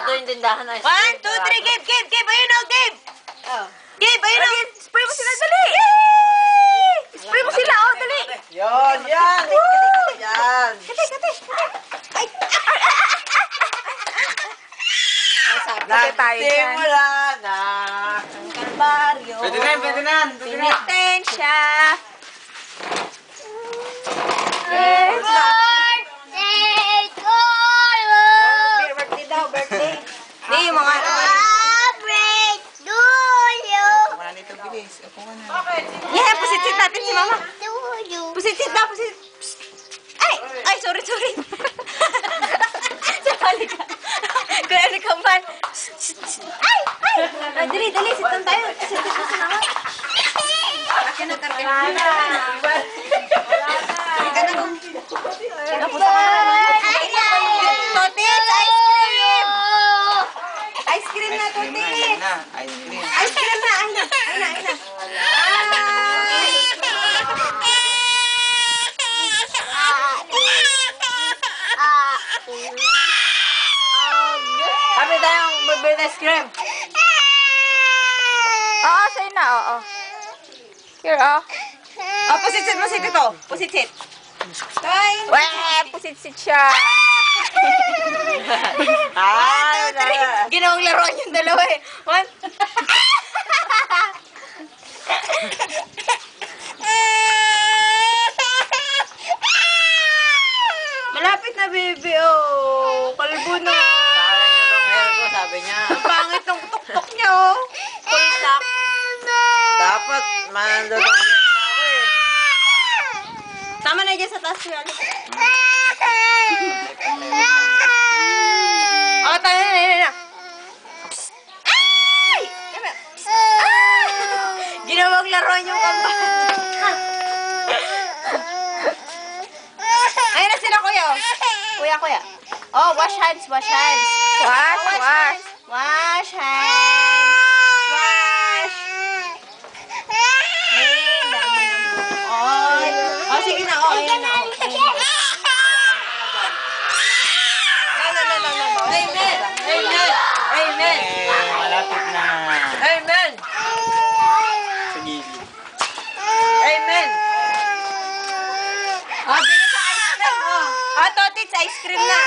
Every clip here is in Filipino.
Ito yung tindahan na. 1, 2, 3, give! Ayun o, give! Give, ayun o! Spray mo sila, dali! Spray mo sila, oh, dali! Yan! Yan! Nagsimula na ang kalbaryo. Pwede na. Penitensya! Birthday daw, birthday. Hindi, yung mga... Wala nito, bilis. Ako nga na. Yeah, pusit-sit natin si mama. Pusit-sit na, pusit. Ay, sorry. Sabali ka. Kuya, ano ka man? Ay! Dali, sitan tayo. Sit na si mama. Akin na, targa na. Totis, ice cream! Ice cream na, Totis! Ice cream na, ay na. Kami tayong bibili ice cream. Oo, sa'yo na, oo. Here, oh. Oh, pusit-sit mo si Tito. Pusit-sit. Weh, pusit-sit siya. Ginawang laruan yung dalawa eh. 1. Malapit na, baby, oh. Kalbo na. Sayang yung long hair ko, sabi niya. Ang pangit ng tuktok niya, oh. Pultak. Dapat manandodong ako eh. Tama na dyan sa taas niya. Oh, tayo na. Ay! Ginawang laruan yung kambal. Ayun na sila, kuya. Kuya. Oh, wash hands. Wash. Wash hands. Wash. Ayun, dami ng bukoy. Oh, sige na. Oh, ayun na. No. Amen. Malapit na. Amen. Sa gilid. Amen. Oh, bili sa ice cream. Oh, Totits, ice cream na.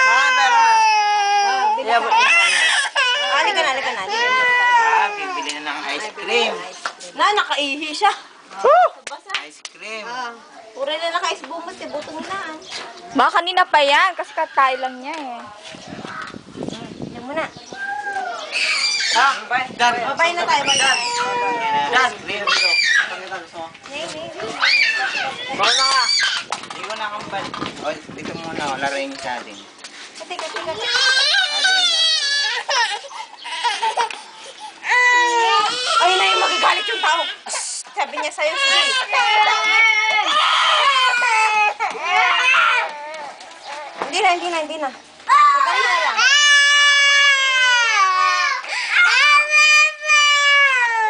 Pera. Bili sa ice cream. Halika na. Bibili na ng ice cream. Nakaihi siya. Ice cream. Puro na naka-ice bumot, butong na. Baka kanina pa yan, kasi katay lang niya eh. Yan muna. Dan. Babay na tayo, babay. Dan. Bola ka. Hindi ko nakambal. O, dito muna. Laruin sa atin. Kati. Ayun na yung magagalit yung tao. Sabi niya sa'yo, sige. Hindi na. Magaling na lang.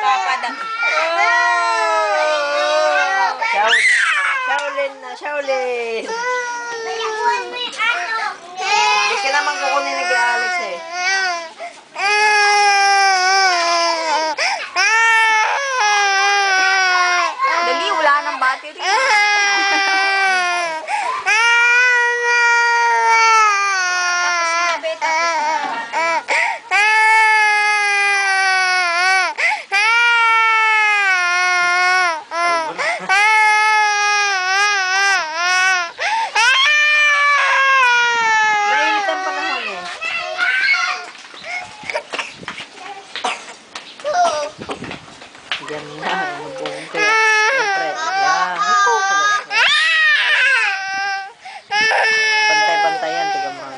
Papada. Shaolin. Hindi ka naman kukunin na Alex eh. Dali, wala nang battery. Mainit ang panahon eh. Ganda. Mabuong kaya. Siyempre. Yan. Pantay-pantay yan. Tiga mga.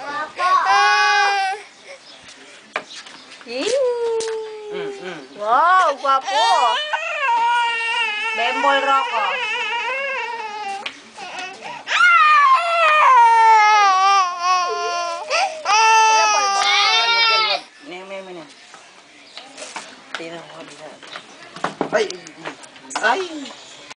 Wow, gwapo. Bembol Rocco.